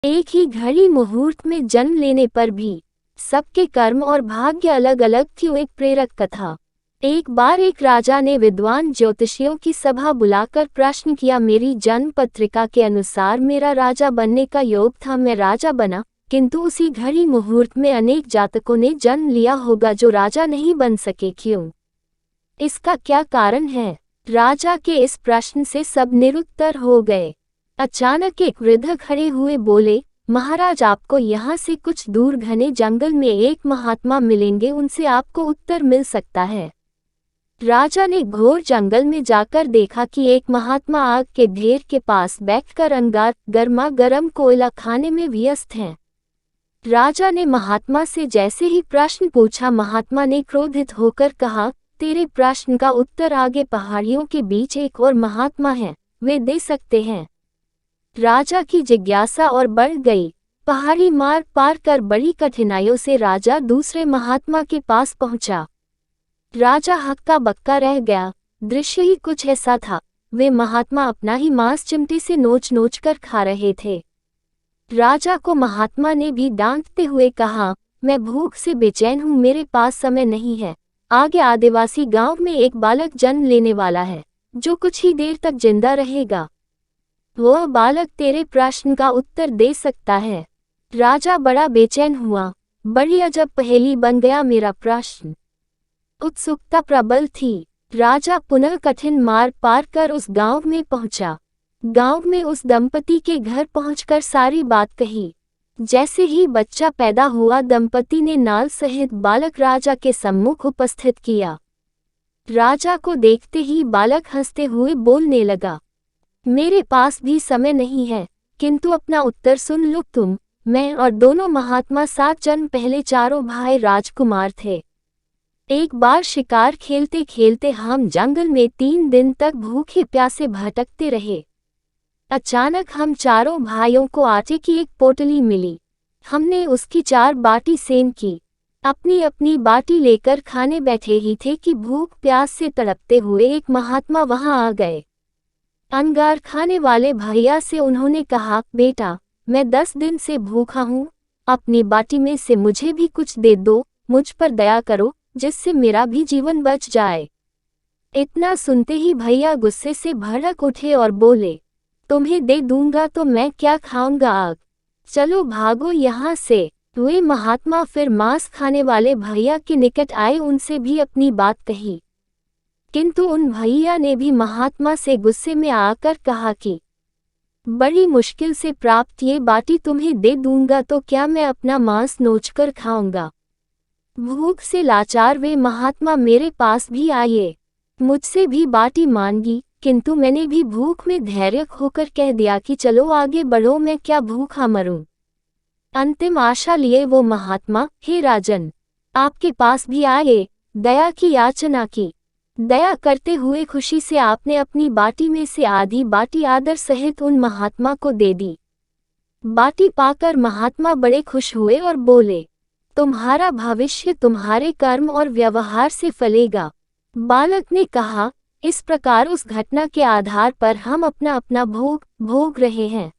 एक ही घड़ी मुहूर्त में जन्म लेने पर भी सबके कर्म और भाग्य अलग अलग थी। एक प्रेरक कथा। एक बार एक राजा ने विद्वान ज्योतिषियों की सभा बुलाकर प्रश्न किया, मेरी जन्म पत्रिका के अनुसार मेरा राजा बनने का योग था, मैं राजा बना, किंतु उसी घड़ी मुहूर्त में अनेक जातकों ने जन्म लिया होगा जो राजा नहीं बन सके, क्यों? इसका क्या कारण है? राजा के इस प्रश्न से सब निरुत्तर हो गए। अचानक एक वृद्ध खड़े हुए बोले, महाराज, आपको यहाँ से कुछ दूर घने जंगल में एक महात्मा मिलेंगे, उनसे आपको उत्तर मिल सकता है। राजा ने घोर जंगल में जाकर देखा कि एक महात्मा आग के ढेर के पास बैठकर अंगार गर्मा गर्म कोयला खाने में व्यस्त हैं। राजा ने महात्मा से जैसे ही प्रश्न पूछा, महात्मा ने क्रोधित होकर कहा, तेरे प्रश्न का उत्तर आगे पहाड़ियों के बीच एक और महात्मा है, वे दे सकते हैं। राजा की जिज्ञासा और बढ़ गई। पहाड़ी मार पार कर बड़ी कठिनाइयों से राजा दूसरे महात्मा के पास पहुंचा। राजा हक्का बक्का रह गया। दृश्य ही कुछ ऐसा था, वे महात्मा अपना ही मांस चिमटे से नोच नोच कर खा रहे थे। राजा को महात्मा ने भी डांटते हुए कहा, मैं भूख से बेचैन हूँ, मेरे पास समय नहीं है। आगे आदिवासी गांव में एक बालक जन्म लेने वाला है, जो कुछ ही देर तक जिंदा रहेगा। वह बालक तेरे प्रश्न का उत्तर दे सकता है। राजा बड़ा बेचैन हुआ। बड़ी अजब पहेली बन गया मेरा प्रश्न। उत्सुकता प्रबल थी। राजा पुनः कठिन मार्ग पार कर उस गांव में पहुंचा। गांव में उस दंपति के घर पहुंचकर सारी बात कही। जैसे ही बच्चा पैदा हुआ, दंपति ने नाल सहित बालक राजा के सम्मुख उपस्थित किया। राजा को देखते ही बालक हंसते हुए बोलने लगा, मेरे पास भी समय नहीं है, किंतु अपना उत्तर सुन लो तुम। मैं और दोनों महात्मा 7 जन्म पहले चारों भाई राजकुमार थे। एक बार शिकार खेलते खेलते हम जंगल में 3 दिन तक भूखे प्यासे भटकते रहे। अचानक हम चारों भाइयों को आटे की एक पोटली मिली। हमने उसकी 4 बाटी सेन की। अपनी अपनी बाटी लेकर खाने बैठे ही थे कि भूख प्यास से तड़पते हुए एक महात्मा वहां आ गए। अंगार खाने वाले भैया से उन्होंने कहा, बेटा, मैं 10 दिन से भूखा हूँ, अपनी बाटी में से मुझे भी कुछ दे दो, मुझ पर दया करो, जिससे मेरा भी जीवन बच जाए। इतना सुनते ही भैया गुस्से से भड़क उठे और बोले, तुम्हें दे दूंगा तो मैं क्या खाऊंगा आग, चलो भागो यहाँ से। वे महात्मा फिर मांस खाने वाले भैया के निकट आए, उनसे भी अपनी बात कही, किंतु उन भैया ने भी महात्मा से गुस्से में आकर कहा कि बड़ी मुश्किल से प्राप्त ये बाटी तुम्हें दे दूंगा तो क्या मैं अपना मांस नोचकर खाऊंगा। भूख से लाचार वे महात्मा मेरे पास भी आए, मुझसे भी बाटी मांगी, किंतु मैंने भी भूख में धैर्य खोकर कह दिया कि चलो आगे बढ़ो, मैं क्या भूखा मरूं। अंतिम आशा लिए वो महात्मा, हे राजन, आपके पास भी आए, दया की याचना की। दया करते हुए खुशी से आपने अपनी बाटी में से आधी बाटी आदर सहित उन महात्मा को दे दी। बाटी पाकर महात्मा बड़े खुश हुए और बोले, तुम्हारा भविष्य तुम्हारे कर्म और व्यवहार से फलेगा। बालक ने कहा, इस प्रकार उस घटना के आधार पर हम अपना अपना भोग भोग रहे हैं।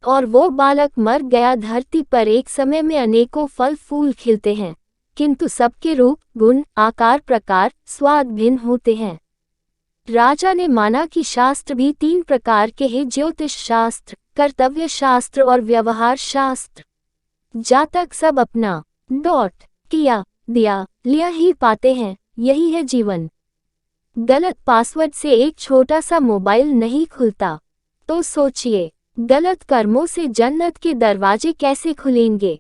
और वो बालक मर गया। धरती पर एक समय में अनेकों फल फूल खिलते हैं, किंतु सबके रूप, गुण, आकार, प्रकार, स्वाद भिन्न होते हैं। राजा ने माना कि शास्त्र भी 3 प्रकार के हैं, ज्योतिष शास्त्र, कर्तव्य शास्त्र और व्यवहार शास्त्र। जातक सब अपना डॉट किया दिया लिया ही पाते हैं, यही है जीवन। गलत पासवर्ड से एक छोटा सा मोबाइल नहीं खुलता, तो सोचिए गलत कर्मों से जन्नत के दरवाजे कैसे खुलेंगे।